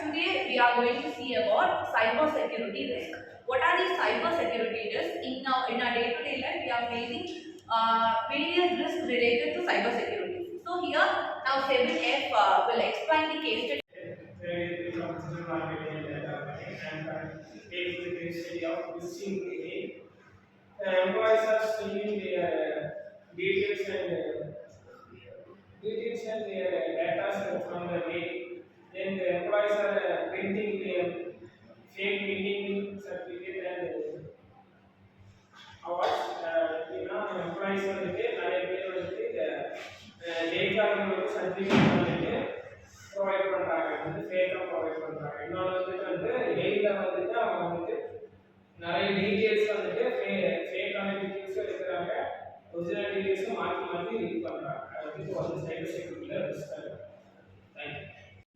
today we are going to see about cyber security risk. What are these cyber security risks? In our day-to-day life, we are facing various risks related to cyber security. So here, now Sebin F will explain the case study. Digital marketing and data marketing and take the case study of using AI. Employees are stealing their details and their data from the mail. Then the employees are printing their fake meeting certificate and awards. Employees வந்துட்டு நிறைய பேர் வந்துட்டு டேட்டாவோட certificate வந்துட்டு provide பண்ணுறாங்க, வந்து ஃபேக்காக provide பண்ணுறாங்க. இன்னொன்று வந்துட்டு எயில வந்துட்டு அவங்க வந்துட்டு நிறைய டீட்டெயில்ஸ் வந்துட்டு ஃபேக்கான டீட்டெயில்ஸும் இருக்கிறாங்க, ஒரிஜினல் டீட்டெயில்ஸும் மாற்றி மாற்றி இது பண்ணுறாங்க. அது வந்து ஒரு சைபர் செக்யூரிட்டியில் ரிஸ்க் ஆகுது. Thank you.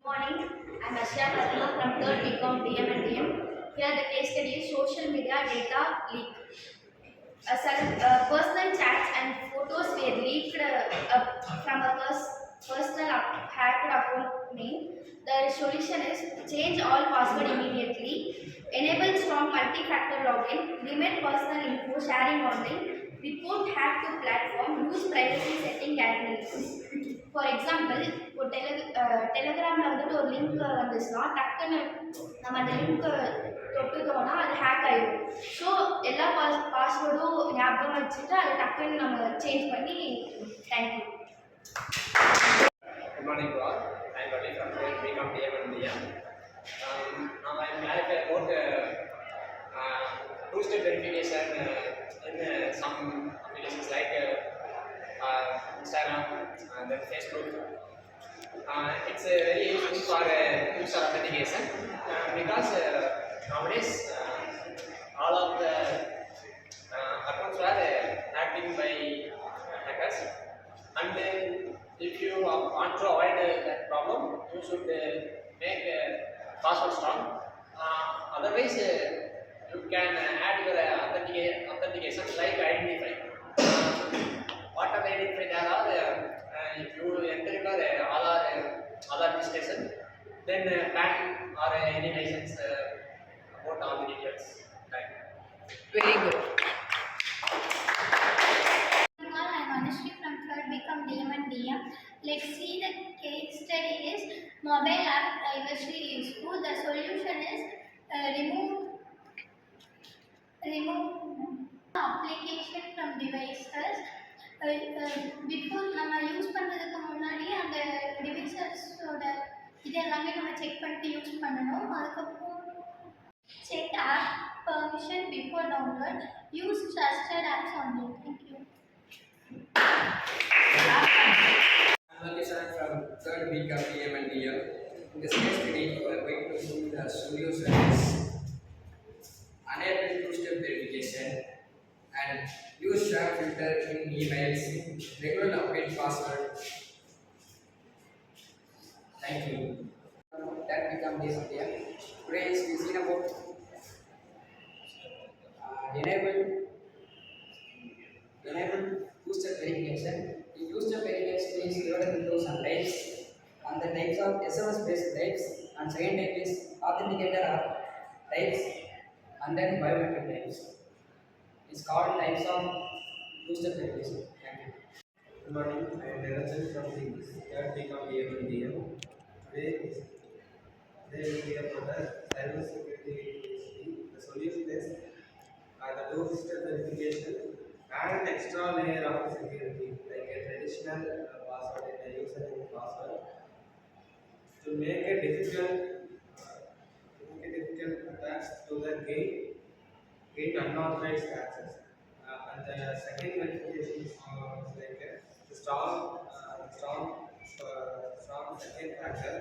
Good morning, I'm Ashya Karla from 3rd BCom DM and DM. Here the case study is social media data leak. Personal chats and photos were leaked from a personal hacked account name. The solution is change all password immediately, enable strong multi-factor login, limit personal info sharing online, report hack to platform, use privacy setting guarantees. For example, இப்போ டெலிகிராமில் வந்துட்டு ஒரு link வந்துச்சுன்னா டக்குன்னு நம்ம அந்த link தொட்டுட்டோம்னா அது hack ஆகிடும். ஸோ எல்லா பாஸ்வேர்டும் ஞாபகம் வச்சுட்டு அதை டக்குன்னு நம்ம சேஞ்ச் பண்ணி thank you. Good morning to all. I am Ravi from BCom DM and DM. Now I am clarify about two-step verification in some applications like Instagram and then Facebook. It's very useful for user authentication because nowadays all of the accounts are hacked by hackers, and then if you want to avoid that problem, you should make password strong. Otherwise, you can add your authentication like identify. What are the identify? There are if you enter your Aadhaar registration, then PAN or any license about all the details. Right. Very good. I'm Anushree from 3rd BCom DM and DM. Let's see the case study is mobile app privacy issue. The solution is remove application from devices. Before நம்ம use பண்ணுறதுக்கு முன்னாடி அந்த டிவைசஸோட இது எல்லாமே நம்ம check பண்ணிட்டு use பண்ணணும். அதுக்கப்புறம் check app permission before download, use trusted apps only. Thank you. I'm from 3rd week of DM and DM. In this case study, we are going to see the solution is enable two-step verification and use share filter in emails, regular update password. Thank you. That become this DM. Today is we seen about enable two-step verification. In two-step verification is divided into some types, and the types of SMS-based types, and second type is authenticator types, and then biometric types. It's called types of two-step verification. Thank you. Good morning, I am Niranjan from the 3rd BCom DM and DM. Today will be about the cyber security. The solution is the two-step verification and an extra layer of security like a traditional password and a username password to make it difficult attacks to the gain unauthorized access. And the second verification is like a strong second factor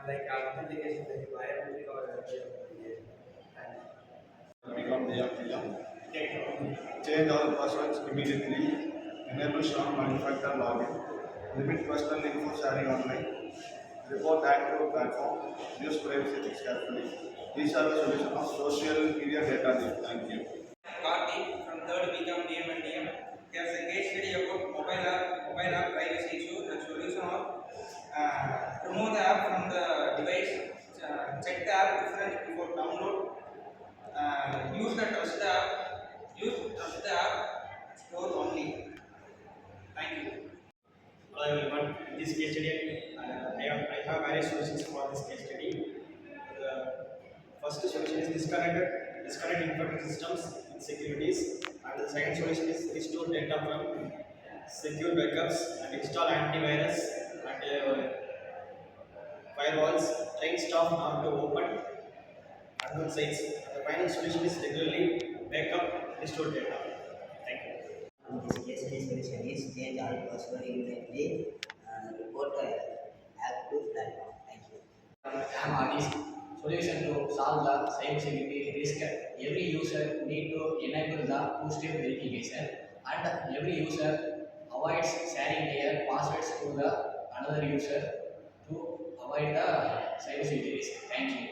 like authentication like biometric or authentication. Become the change all passwords immediately, enable strong multi-factor login, limit personal info sharing online, report active platform, use privacy ethics carefully. These are the solutions of social media data leak. Thank you. Karthik from 3rd BCom DM and DM. Here's a case study about mobile app privacy issue and solution of remove the app from the device check the app difference before download. Use the trust the app. Use trust the app. Store only. Thank you. Hello everyone. In this case study, I have various solutions for this case study. The first solution is disconnect infected systems with securities, and the second solution is restore data from secure backups and install antivirus and firewalls. Train staff how to open unknown sites. And the final solution is regularly backup restore data. Thank you. In this case, the solution is change all password immediately and report active platform. Thank you. I am artist. Solution to solve the cybersecurity risk. Every user need to enable the two-step verification, and every user avoids sharing their passwords to the another user to avoid the cybersecurity risk. Thank you.